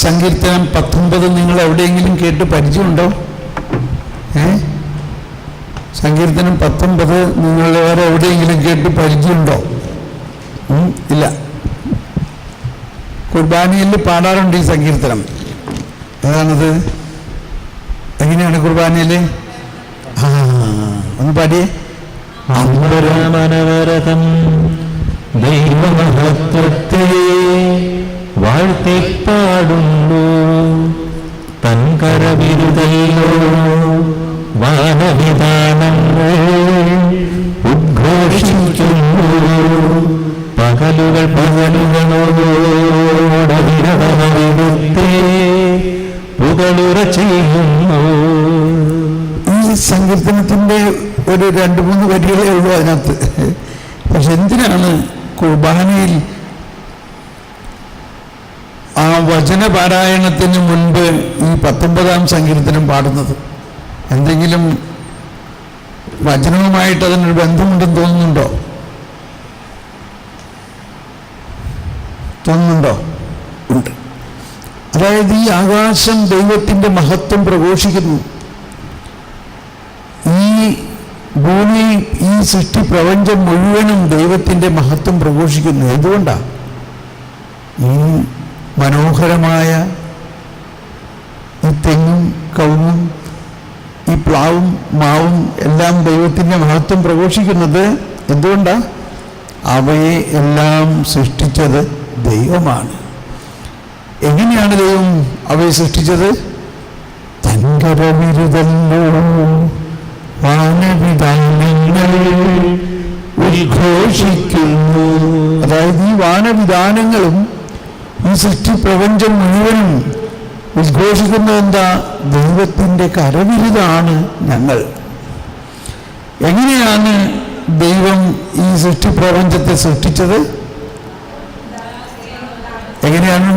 സങ്കീർത്തനം 19 നിങ്ങൾ എവിടെയെങ്കിലും കേട്ട് പരിചയമുണ്ടോ? സങ്കീർത്തനം 19 നിങ്ങൾ വേറെ എവിടെയെങ്കിലും കേട്ട് പരിചയമുണ്ടോ? ഇല്ല. കുർബാനയിൽ പാടാറുണ്ട് ഈ സങ്കീർത്തനം. ഏതാണത്? എങ്ങനെയാണ് കുർബാനയിൽ? ഒന്ന് പാടിയേ. അമ്പരമനവരതം ദൈവമഹത്വത്തെ വാഴ്ത്തിപ്പാടുന്നു, തൻ കരവിരുതല്ലോ വാനവിധാനങ്ങൾ ഉദ്ഘോഷിക്കുന്നു. പകലുകൾ പകലുകളോടവിരവത്തെ പുകളുറ ചെയ്യുന്നു. ഈ സങ്കീർത്തനത്തിൻ്റെ ഒരു 2-3 വരികളേ ഉള്ളൂ അതിനകത്ത്. പക്ഷെ എന്തിനാണ് കുർബാനയിൽ ആ വചനപാരായണത്തിന് മുൻപ് ഈ 19-ാം സങ്കീർത്തനം പാടുന്നത്? എന്തെങ്കിലും വചനവുമായിട്ട് അതിനൊരു ബന്ധമുണ്ടെന്ന് തോന്നുന്നുണ്ടോ? ഉണ്ട്. അതായത് ഈ ആകാശം ദൈവത്തിൻ്റെ മഹത്വം പ്രഘോഷിക്കുന്നു. ഈ ഭൂമി, ഈ സൃഷ്ടി പ്രപഞ്ചം മുഴുവനും ദൈവത്തിൻ്റെ മഹത്വം പ്രഘോഷിക്കുന്നു. എന്തുകൊണ്ടാണ്? ഈ മനോഹരമായ ഈ തെങ്ങും കവുങ്ങും ഈ പ്ലാവും മാവും എല്ലാം ദൈവത്തിൻ്റെ മഹത്വം പ്രഘോഷിക്കുന്നത് എന്തുകൊണ്ടാണ്? അവയെ എല്ലാം സൃഷ്ടിച്ചത് ദൈവമാണ്. എങ്ങനെയാണ് ദൈവം അവയെ സൃഷ്ടിച്ചത്? തൻകരവിരുതല്ലോ വാനവിധാനങ്ങൾ ഉദ്ഘോഷിക്കുന്നു. അതായത് ഈ വാനവിധാനങ്ങളും ഈ സൃഷ്ടി പ്രപഞ്ചം മുഴുവനും ഉദ്ഘോഷിക്കുന്നത് എന്താ? ദൈവത്തിൻ്റെ കരവിരുതാണ് ഞങ്ങൾ. എങ്ങനെയാണ് ദൈവം ഈ സൃഷ്ടി പ്രപഞ്ചത്തെ സൃഷ്ടിച്ചത്? എങ്ങനെയാണ്?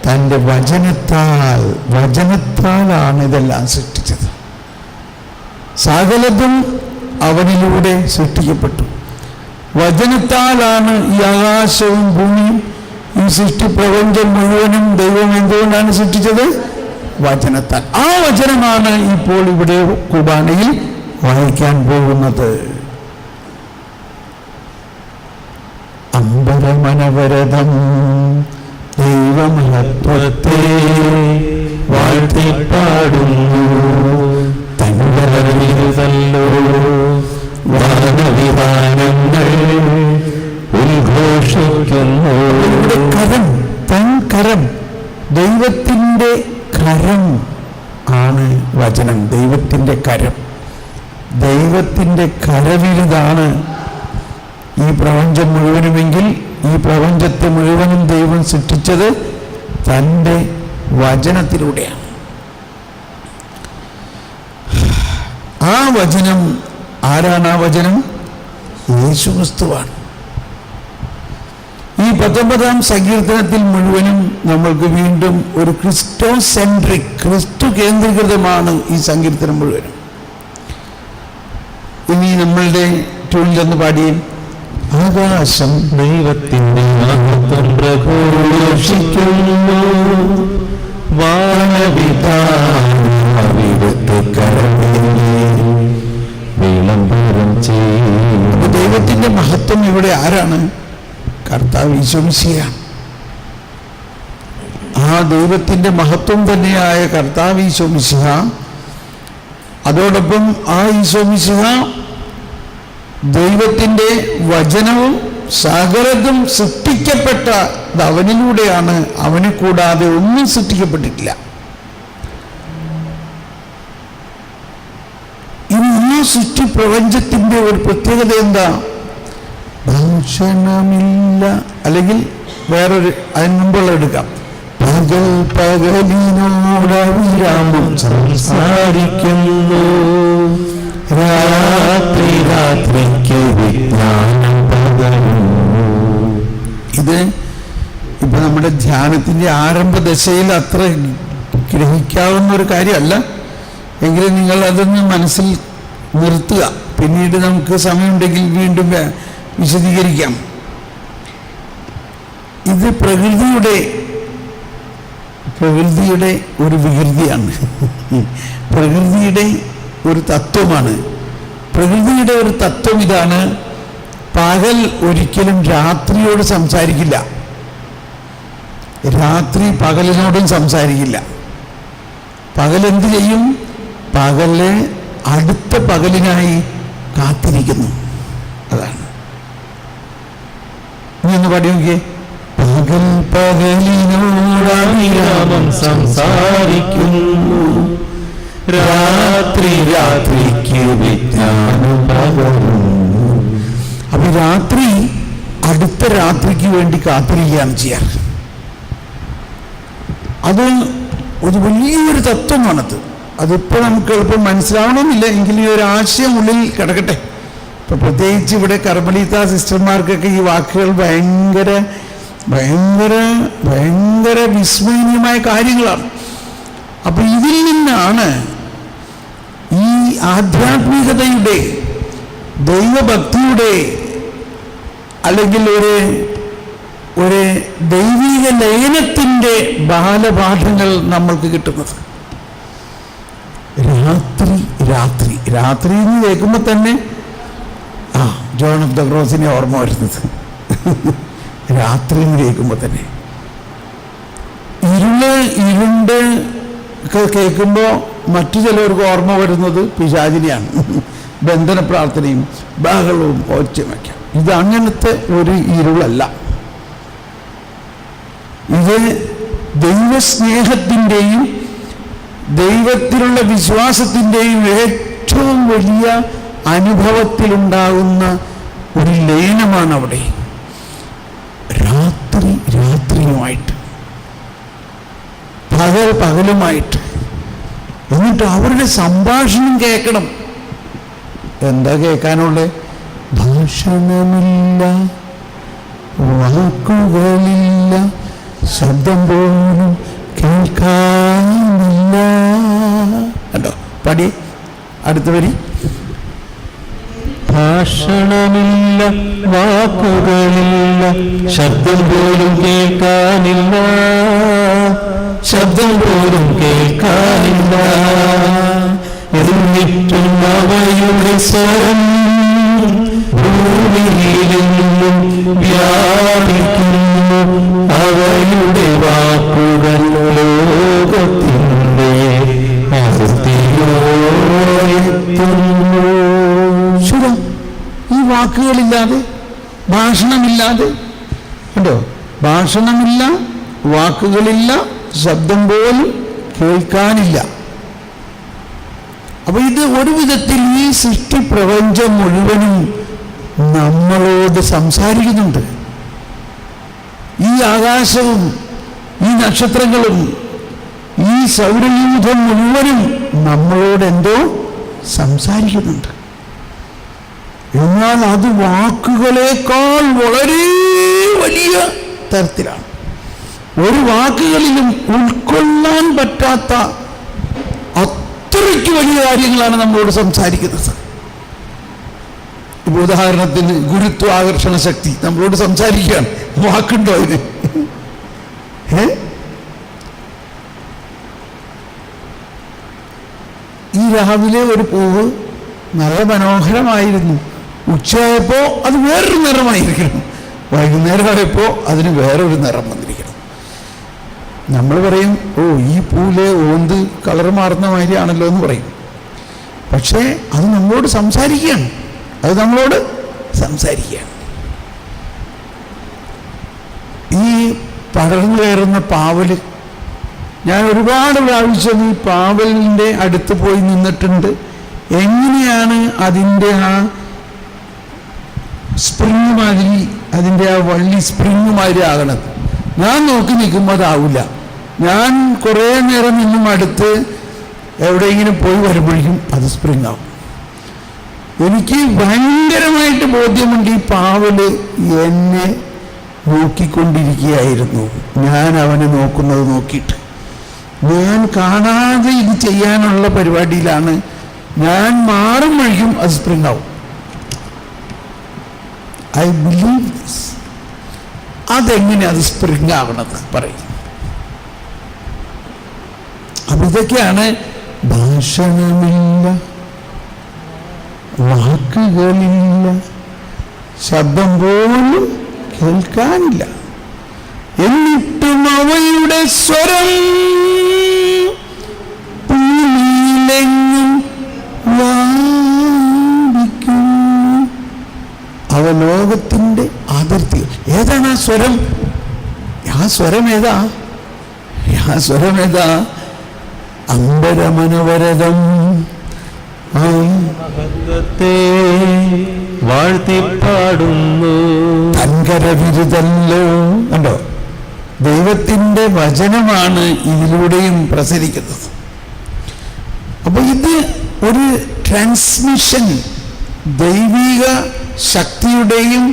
തൻ്റെ വചനത്താലാണ് ഇതെല്ലാം സൃഷ്ടിച്ചത്. സകലതും അവനിലൂടെ സൃഷ്ടിക്കപ്പെട്ടു. വചനത്താലാണ് ഈ ആകാശവും ഭൂമിയും ഈ സൃഷ്ടി പ്രപഞ്ചം മുഴുവനും ദൈവം എന്തുകൊണ്ടാണ് സൃഷ്ടിച്ചത്? വചനത്താൽ. ആ വചനമാണ് ഇപ്പോൾ ഇവിടെ കുർബാനയിൽ വായിക്കാൻ പോകുന്നത്. അമ്പരമനവരതം ദൈവമഹത്വത്തെ വാഴ്ത്തിപ്പാടുന്നു, തൻകരവിരുതല്ലോ വാനവിധാനങ്ങൾ ഉദ്ഘോഷിക്കുന്നു. കരം, ദൈവത്തിൻ്റെ കരം ആണ് വചനം. ദൈവത്തിൻ്റെ കരം, ദൈവത്തിൻ്റെ കരവിരുതാണ് ഈ പ്രപഞ്ചം മുഴുവനുമെങ്കിൽ ഈ പ്രപഞ്ചത്തെ മുഴുവനും ദൈവം സൃഷ്ടിച്ചത് തൻ്റെ വചനത്തിലൂടെയാണ്. ആ വചനം ആരാണ്? ആ വചനം യേശുക്രിസ്തുവാണ്. ഈ 19-ാം സങ്കീർത്തനത്തിൽ മുഴുവനും നമ്മൾക്ക് വീണ്ടും ഒരു ക്രിസ്റ്റോസെൻട്രിക്, ക്രിസ്തു കേന്ദ്രീകൃതമാണ് ഈ സങ്കീർത്തനം മുഴുവനും. ഇനി നമ്മളുടെ ട്യൂണിലൊന്ന് പാടിയേ. ആകാശം ദൈവത്തിൻ്റെ മഹത്വം പ്രഘോഷിക്കുന്നു, വിളംബരം ചെയ്യുന്നു. ദൈവത്തിൻ്റെ മഹത്വം ഇവിടെ ആരാണ്? കർത്താവ് ഈശോ മിശിഹായാണ്. ആ ദൈവത്തിൻ്റെ മഹത്വം തന്നെയായ കർത്താവ് ഈശോ മിശിഹ, അതോടൊപ്പം ആ ഈശോ മിശിഹ ദൈവത്തിൻ്റെ വചനവും സകലതും സൃഷ്ടിക്കപ്പെട്ട അവനിലൂടെയാണ്. അവനെ കൂടാതെ ഒന്നും സൃഷ്ടിക്കപ്പെട്ടിട്ടില്ല. ഈ സൃഷ്ടി പ്രപഞ്ചത്തിൻ്റെ ഒരു പ്രത്യേകത എന്താ? ഭക്ഷണമില്ല, അല്ലെങ്കിൽ വേറൊരു അതിന് മുമ്പുള്ള എടുക്കാം. പകൽ പകലിനോടവിരാമം സംസാരിക്കുന്നു, രാത്രി രാത്രിക്ക് വിജ്ഞാനം പകരുന്നു. ഇത് ഇപ്പൊ നമ്മുടെ ധ്യാനത്തിൻ്റെ ആരംഭ ദശയിൽ അത്ര ഗ്രഹിക്കാവുന്ന ഒരു കാര്യമല്ല. എങ്കിലും നിങ്ങൾ അതൊന്ന് മനസ്സിൽ നിർത്തുക. പിന്നീട് നമുക്ക് സമയമുണ്ടെങ്കിൽ വീണ്ടും വിശദീകരിക്കാം. ഇത് പ്രകൃതിയുടെ പ്രകൃതിയുടെ ഒരു വികൃതിയാണ്, പ്രകൃതിയുടെ ഒരു തത്വമാണ്. പ്രകൃതിയുടെ ഒരു തത്വം ഇതാണ്: പകൽ ഒരിക്കലും രാത്രിയോട് സംസാരിക്കില്ല, രാത്രി പകലിനോടും സംസാരിക്കില്ല. പകൽ എന്ത് ചെയ്യും? പകല് അടുത്ത പകലിനായി കാത്തിരിക്കുന്നു. അതാണ്. നീ ഒന്ന് പാടി നോക്കിയേ. പകൽ പകലിനോടവിരാമം സംസാരിക്കുന്നു, രാത്രി രാത്രിക്ക് വിജ്ഞാനം പകരുന്നു. അപ്പൊ രാത്രി അടുത്ത രാത്രിക്ക് വേണ്ടി കാത്തിരിക്കുകയാണ് ചെയ്യാറ്. അത് ഒരു വലിയൊരു തത്വമാണത്. അതിപ്പോൾ നമുക്ക് എളുപ്പം മനസ്സിലാവണമെന്നില്ല, എങ്കിലും ഈ ഒരു ആശയം ഉള്ളിൽ കിടക്കട്ടെ. ഇപ്പൊ പ്രത്യേകിച്ച് ഇവിടെ കർമ്മലീത്ത സിസ്റ്റർമാർക്കൊക്കെ ഈ വാക്കുകൾ ഭയങ്കര ഭയങ്കര ഭയങ്കര വിസ്മരണീയമായ കാര്യങ്ങളാണ്. അപ്പൊ ഇതിൽ നിന്നാണ് ഈ ആധ്യാത്മികതയുടെ, ദൈവഭക്തിയുടെ, അല്ലെങ്കിൽ ഒരു ദൈവിക ലയനത്തിൻ്റെ ബാലപാഠങ്ങൾ നമ്മൾക്ക് കിട്ടുന്നത്. രാത്രി രാത്രി രാത്രി എന്ന് കേൾക്കുമ്പോൾ തന്നെ ജോൺ ഓഫ് ദ ക്രോസിനെ ഓർമ്മ വരുന്നത്. രാത്രി എന്ന് കേൾക്കുമ്പോൾ തന്നെ ഇരുണ്ട് കേൾക്കുമ്പോൾ മറ്റു ചിലവർക്ക് ഓർമ്മ വരുന്നത് പിശാചിനെയാണ്. ബന്ധന പ്രാർത്ഥനയും ബഹളവും ഒച്ചമയ്ക്കാം. ഇത് അങ്ങനത്തെ ഒരു ഇരുളല്ല. ഇത് ദൈവസ്നേഹത്തിൻ്റെയും ദൈവത്തിലുള്ള വിശ്വാസത്തിൻ്റെയും ഏറ്റവും വലിയ അനുഭവത്തിലുണ്ടാകുന്ന ഒരു ലയനമാണ് അവിടെ. രാത്രി രാത്രിയുമായിട്ട്, പകൽ പകലുമായിട്ട്. എന്നിട്ട് അവരുടെ സംഭാഷണം കേൾക്കണം. എന്താ കേൾക്കാനുള്ളത്? ഭാഷണമില്ല, വാക്കുകളില്ല, ശബ്ദം പോലും കേൾക്കാനില്ല. കണ്ടോ? പടി അടുത്ത വരി. ഭാഷണമില്ല, വാക്കുകളില്ല, ശബ്ദം പോലും കേൾക്കാനില്ല, ശബ്ദം പോലും കേൾക്കാനില്ല. എന്നിട്ടും അവയുടെ സ്വരം ഭൂമിയിലെന്നും വ്യാപിക്കുന്നു. അവയുടെ വാക്കുകൾ ലോകത്തിൻ്റെ അതിർത്തിയോടെത്തുന്നു. ഈ വാക്കുകളില്ലാതെ, ഭാഷണമില്ലാതെ, കണ്ടോ? ഭാഷണമില്ല, വാക്കുകളില്ല, ശബ്ദം പോലും കേൾക്കാനില്ല. അപ്പൊ ഇത് ഒരു വിധത്തിൽ ഈ സൃഷ്ടി പ്രപഞ്ചം മുഴുവനും നമ്മളോട് സംസാരിക്കുന്നുണ്ട്. ഈ ആകാശവും ഈ നക്ഷത്രങ്ങളും ഈ സൗരയൂഥം മുഴുവനും നമ്മളോട് എന്തോ സംസാരിക്കുന്നുണ്ട്. എന്നാൽ അത് വാക്കുകളേക്കാൾ വളരെ വലിയ തരത്തിലാണ്. ഒരു വാക്കുകളിലും ഉൾക്കൊള്ളാൻ പറ്റാത്ത അത്രയ്ക്ക് വലിയ കാര്യങ്ങളാണ് നമ്മളോട് സംസാരിക്കുന്നത്. ഇപ്പോൾ ഉദാഹരണത്തിന് ഗുരുത്വാകർഷണ ശക്തി നമ്മളോട് സംസാരിക്കുകയാണ്. വാക്കുണ്ടോ അതിന്? ഈ രാവിലെ ഒരു പൂവ് നല്ല മനോഹരമായിരുന്നു, ഉച്ചയായപ്പോൾ അത് വേറൊരു നിറമായിരിക്കണം, വൈകുന്നേരമായപ്പോൾ അതിന് വേറൊരു നിറം വന്നിരിക്കണം. നമ്മൾ പറയും, ഓ ഈ പൂവിലെ ഓന്ത് കളർ മാറുന്ന മാതിരിയാണല്ലോ എന്ന് പറയും. പക്ഷേ അത് നമ്മളോട് സംസാരിക്കുകയാണ്, അത് നമ്മളോട് സംസാരിക്കുകയാണ്. ഈ പടർന്നു കയറുന്ന പാവല്, ഞാൻ ഒരുപാട് പ്രാവശ്യം ഈ പാവലിൻ്റെ അടുത്ത് പോയി നിന്നിട്ടുണ്ട്. എങ്ങനെയാണ് അതിൻ്റെ ആ സ്പ്രിങ് മാതിരി, അതിൻ്റെ ആ വള്ളി സ്പ്രിങ് മാതിരി ആകണത്? ഞാൻ നോക്കി നിൽക്കുമ്പോൾ അതാവില്ല. ഞാൻ കുറേ നേരം നിന്നും അടുത്ത് എവിടെയെങ്കിലും പോയി വരുമ്പോഴേക്കും അത് സ്പ്രിങ് ആവും. എനിക്ക് ഭയങ്കരമായിട്ട് ബോധ്യമുണ്ട്, ഈ പാവല് എന്നെ നോക്കിക്കൊണ്ടിരിക്കുകയായിരുന്നു. ഞാൻ അവനെ നോക്കുന്നത് നോക്കിയിട്ട് ഞാൻ കാണാതെ ഇത് ചെയ്യാനുള്ള പരിപാടിയിലാണ്. ഞാൻ മാറുമ്പോഴേക്കും അത് സ്പ്രിങ് ആവും. I believe this. അതെങ്ങനെ അത് സ്പ്രിങ് ആവണത് പറയും? ഇതൊക്കെയാണ് ഭാഷണമില്ല, വാക്കുകളില്ല, ശബ്ദം പോലും കേൾക്കാനില്ല, എന്നിട്ടും അവയുടെ സ്വരം ഭൂമിയിലെങ്ങും വ്യാപിക്കുന്നു. അവ ലോകത്തിൻ്റെ അതിർത്തി. ഏതാണ് ആ സ്വരം? ആ സ്വരം ഏതാ? ആ സ്വരം ഏതാ? അമ്പരമനവരതം മഹത്വത്തെ വാഴ്ത്തിപ്പാടുന്നു. തൻകരവിരുതല്ലോ. കണ്ടോ, ദൈവത്തിൻ്റെ വചനമാണ് ഇതിലൂടെയും പ്രസരിക്കുന്നത്. അപ്പൊ ഇത് ഒരു ട്രാൻസ്മിഷൻ, ദൈവിക ശക്തിയുടെയും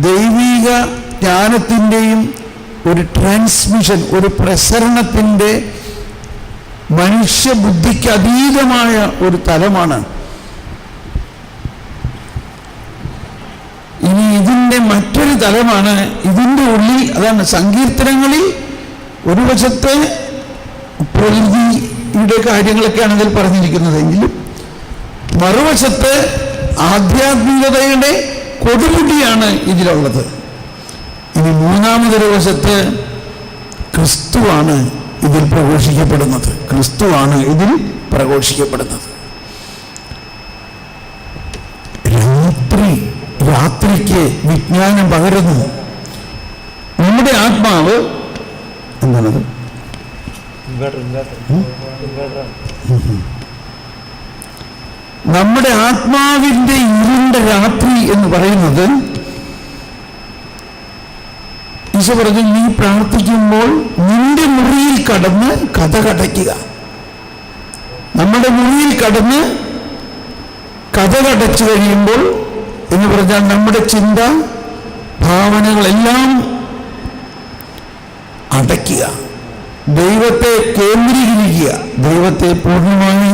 ദൈവിക ജ്ഞാനത്തിൻ്റെയും ഒരു ട്രാൻസ്മിഷൻ, ഒരു പ്രസരണത്തിൻ്റെ മനുഷ്യബുദ്ധിക്ക് അതീതമായ ഒരു തലമാണ്. ഇനി ഇതിൻ്റെ മറ്റൊരു തലമാണ് ഇതിൻ്റെ ഉള്ളിൽ. അതാണ് സങ്കീർത്തനങ്ങളിൽ ഒരു വശത്തെ പ്രകൃതിയുടെ കാര്യങ്ങളൊക്കെയാണ് അതിൽ പറഞ്ഞിരിക്കുന്നതെങ്കിലും മറുവശത്ത് ആധ്യാത്മികതയുടെ കൊടുമുടിയാണ് ഇതിലുള്ളത്. ഇനി മൂന്നാമതൊരു വശത്ത് ക്രിസ്തുവാണ് ഇതിൽ പ്രഘോഷിക്കപ്പെടുന്നത്. ക്രിസ്തുവാണ് ഇതിൽ പ്രഘോഷിക്കപ്പെടുന്നത്. രാത്രിക്ക് വിജ്ഞാനം പകരുന്നു. നമ്മുടെ ആത്മാവ് എന്താണത്? നമ്മുടെ ആത്മാവിൻ്റെ ഇരുണ്ട രാത്രി എന്ന് പറയുന്നത്, ഈശോ പറഞ്ഞു, നീ പ്രാർത്ഥിക്കുമ്പോൾ നിന്റെ മുറിയിൽ കടന്ന് കതകടയ്ക്കുക. നമ്മുടെ മുറിയിൽ കടന്ന് കതകടച്ചു കഴിയുമ്പോൾ എന്ന് പറഞ്ഞാൽ നമ്മുടെ ചിന്ത ഭാവനകളെല്ലാം അടയ്ക്കുക, ദൈവത്തെ കേന്ദ്രീകരിക്കുക, ദൈവത്തെ പൂർണ്ണമായി